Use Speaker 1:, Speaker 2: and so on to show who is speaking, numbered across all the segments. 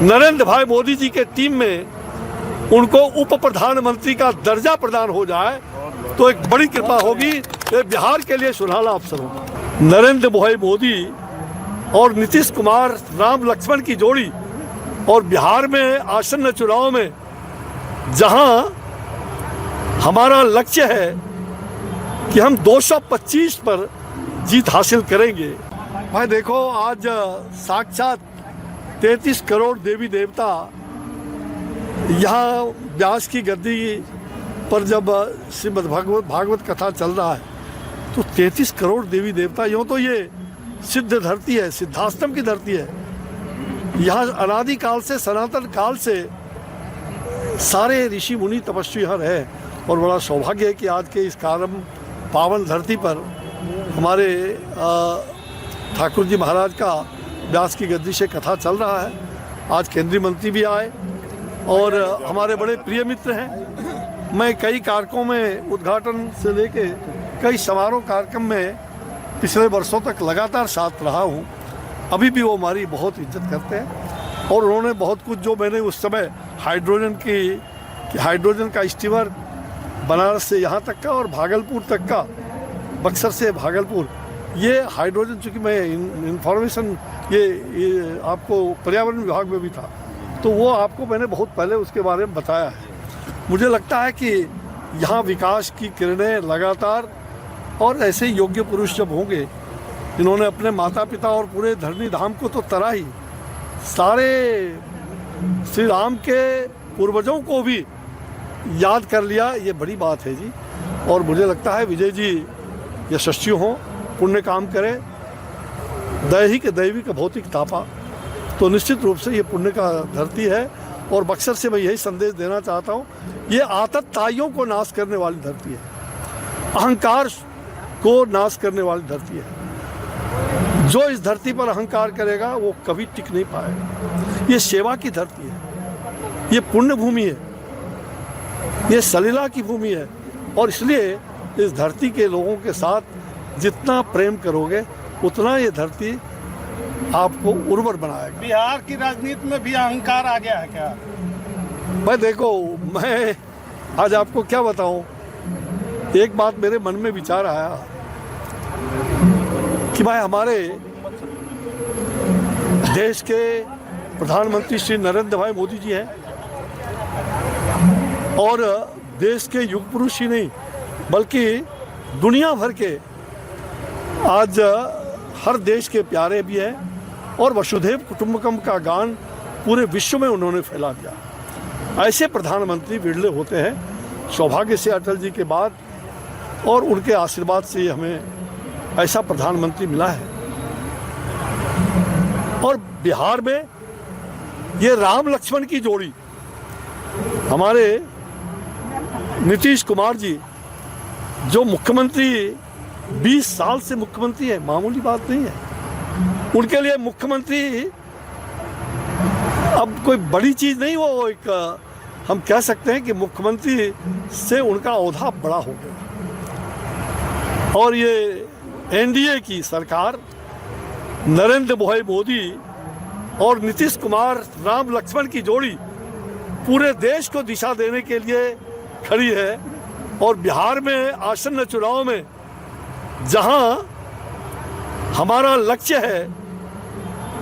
Speaker 1: नरेंद्र भाई मोदी जी के टीम में उनको उप प्रधानमंत्री का दर्जा प्रदान हो जाए तो एक बड़ी कृपा होगी। ये बिहार के लिए सुनहरा अवसर होगा। नरेंद्र भाई मोदी और नीतीश कुमार राम लक्ष्मण की जोड़ी और बिहार में आसन्न चुनाव में जहां हमारा लक्ष्य है कि हम 225 पर जीत हासिल करेंगे। भाई देखो, आज साक्षात 33 करोड़ देवी देवता यहाँ व्यास की गद्दी पर जब श्रीमद् भागवत कथा चल रहा है तो 33 करोड़ देवी देवता, यूँ तो ये सिद्ध धरती है, सिद्धाश्रम की धरती है। यहाँ अनादि काल से, सनातन काल से सारे ऋषि मुनि तपस्वी यहाँ रहे और बड़ा सौभाग्य है कि आज के इस कारम पावन धरती पर हमारे ठाकुर जी महाराज का व्यास की गद्दी से कथा चल रहा है। आज केंद्रीय मंत्री भी आए और हमारे बड़े प्रिय मित्र हैं। मैं कई कारकों में उद्घाटन से लेके कई समारोह कार्यक्रम में पिछले वर्षों तक लगातार साथ रहा हूँ। अभी भी वो हमारी बहुत इज्जत करते हैं और उन्होंने बहुत कुछ, जो मैंने उस समय हाइड्रोजन का स्टीमर बनारस से यहाँ तक का और भागलपुर तक का, बक्सर से भागलपुर, ये हाइड्रोजन, चूँकि मैं इंफॉर्मेशन ये आपको पर्यावरण विभाग में भी था तो वो आपको मैंने बहुत पहले उसके बारे में बताया है। मुझे लगता है कि यहाँ विकास की किरणें लगातार, और ऐसे योग्य पुरुष जब होंगे जिन्होंने अपने माता पिता और पूरे धरनी धाम को तो तरा ही, सारे श्री राम के पूर्वजों को भी याद कर लिया, ये बड़ी बात है जी। और मुझे लगता है विजय जी यशस्वी हों, पुण्य काम करें, दैहिक दैविक भौतिक तापा, तो निश्चित रूप से ये पुण्य का धरती है। और बक्सर से मैं यही संदेश देना चाहता हूँ, ये आतताइयों को नाश करने वाली धरती है, अहंकार को नाश करने वाली धरती है। जो इस धरती पर अहंकार करेगा वो कभी टिक नहीं पाएगा। ये सेवा की धरती है, ये पुण्य भूमि है, ये सलीला की भूमि है। और इसलिए इस धरती के लोगों के साथ जितना प्रेम करोगे उतना ये धरती आपको उर्वर बनाएगा।
Speaker 2: बिहार की राजनीति में भी अहंकार आ गया है क्या?
Speaker 1: भाई देखो, मैं आज आपको क्या बताऊं, एक बात मेरे मन में विचार आया कि भाई हमारे देश के प्रधानमंत्री श्री नरेंद्र भाई मोदी जी हैं और देश के युग पुरुष ही नहीं बल्कि दुनिया भर के आज हर देश के प्यारे भी हैं और वसुधैव कुटुंबकम का गान पूरे विश्व में उन्होंने फैला दिया। ऐसे प्रधानमंत्री विरले होते हैं, सौभाग्य से अटल जी के बाद और उनके आशीर्वाद से हमें ऐसा प्रधानमंत्री मिला है। और बिहार में ये राम लक्ष्मण की जोड़ी, हमारे नीतीश कुमार जी जो मुख्यमंत्री 20 साल से मुख्यमंत्री है, मामूली बात नहीं है। उनके लिए मुख्यमंत्री अब कोई बड़ी चीज नहीं, वो एक हम कह सकते हैं कि मुख्यमंत्री से उनका ओहदा बड़ा हो गया। और ये एनडीए की सरकार नरेंद्र भाई मोदी और नीतीश कुमार राम लक्ष्मण की जोड़ी पूरे देश को दिशा देने के लिए खड़ी है। और बिहार में आसन्न चुनाव में जहां हमारा लक्ष्य है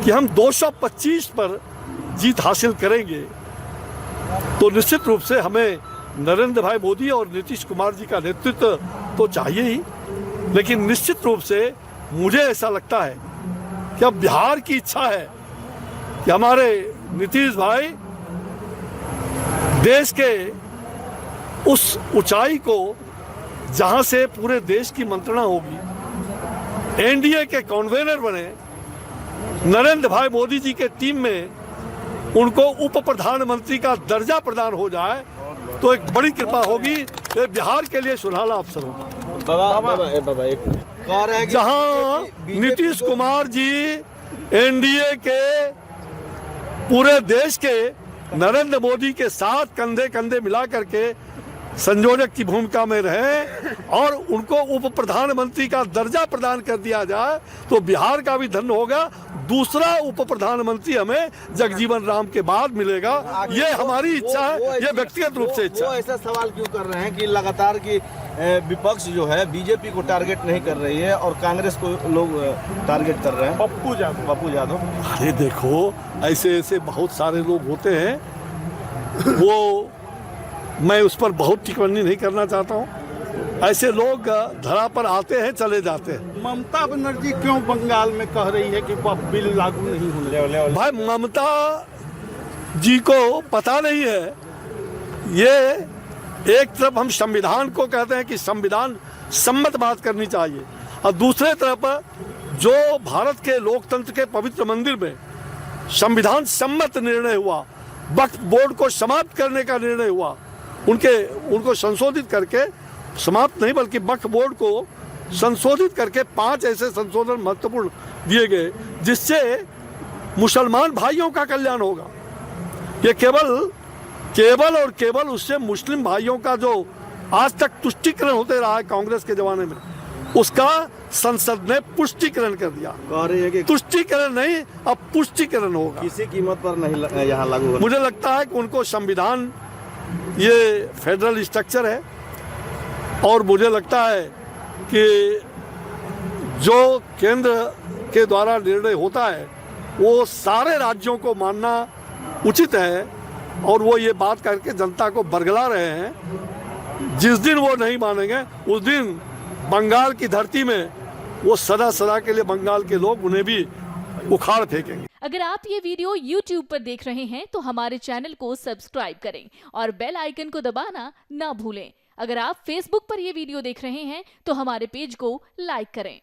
Speaker 1: कि हम 225 पर जीत हासिल करेंगे तो निश्चित रूप से हमें नरेंद्र भाई मोदी और नीतीश कुमार जी का नेतृत्व तो चाहिए ही, लेकिन निश्चित रूप से मुझे ऐसा लगता है कि अब बिहार की इच्छा है कि हमारे नीतीश भाई देश के उस ऊंचाई को जहां से पूरे देश की मंत्रणा होगी, एनडीए के कन्वीनर बने, नरेंद्र भाई मोदी जी के टीम में उनको उप प्रधानमंत्री का दर्जा प्रदान हो जाए तो एक बड़ी कृपा होगी। ये बिहार के लिए सुनहरा अवसर होगा। जहां नीतीश कुमार जी एनडीए के पूरे देश के नरेंद्र मोदी के साथ कंधे कंधे मिला करके संयोजक की भूमिका में रहे और उनको उप प्रधानमंत्री का दर्जा प्रदान कर दिया जाए तो बिहार का भी धन्य होगा। दूसरा उप प्रधानमंत्री हमें जगजीवन राम के बाद मिलेगा। ये हमारी इच्छा है, ये व्यक्तिगत रूप से इच्छा
Speaker 3: वो
Speaker 1: है।
Speaker 3: ऐसा सवाल क्यों कर रहे हैं कि लगातार की विपक्ष जो है बीजेपी को टारगेट नहीं कर रही है और कांग्रेस को लोग टारगेट कर रहे हैं? पप्पू यादव।
Speaker 1: अरे देखो, ऐसे ऐसे बहुत सारे लोग होते हैं, वो मैं उस पर बहुत टिप्पणी नहीं करना चाहता हूँ। ऐसे लोग धरा पर आते हैं, चले जाते हैं।
Speaker 2: ममता बनर्जी क्यों बंगाल में कह रही है कि बिल लागू नहीं होने?
Speaker 1: भाई ममता जी को पता नहीं है, ये एक तरफ हम संविधान को कहते हैं कि संविधान सम्मत बात करनी चाहिए और दूसरे तरफ जो भारत के लोकतंत्र के पवित्र मंदिर में संविधान सम्मत निर्णय हुआ, वक्फ बोर्ड को समाप्त करने का निर्णय हुआ, उनको संशोधित करके, समाप्त नहीं बल्कि वक्फ बोर्ड को संशोधित करके 5 ऐसे संशोधन महत्वपूर्ण दिए गए जिससे मुसलमान भाइयों का कल्याण होगा। ये केवल उससे मुस्लिम भाइयों का जो आज तक तुष्टीकरण होते रहा है कांग्रेस के जमाने में, उसका संसद ने पुष्टिकरण कर दिया।
Speaker 3: कह रही है कि
Speaker 1: तुष्टीकरण नहीं, अब पुष्टिकरण होगा।
Speaker 3: किसी कीमत पर नहीं यहाँ लागू होगा।
Speaker 1: मुझे लगता है कि उनको संविधान, ये फेडरल स्ट्रक्चर है और मुझे लगता है कि जो केंद्र के द्वारा निर्णय होता है वो सारे राज्यों को मानना उचित है और वो ये बात करके जनता को बरगला रहे हैं। जिस दिन वो नहीं मानेंगे उस दिन बंगाल की धरती में वो सदा सदा के लिए बंगाल के लोग उन्हें भी उखाड़ फेंकेंगे।
Speaker 4: अगर आप ये वीडियो YouTube पर देख रहे हैं तो हमारे चैनल को सब्सक्राइब करें और बेल आइकन को दबाना ना भूलें। अगर आप Facebook पर ये वीडियो देख रहे हैं तो हमारे पेज को लाइक करें।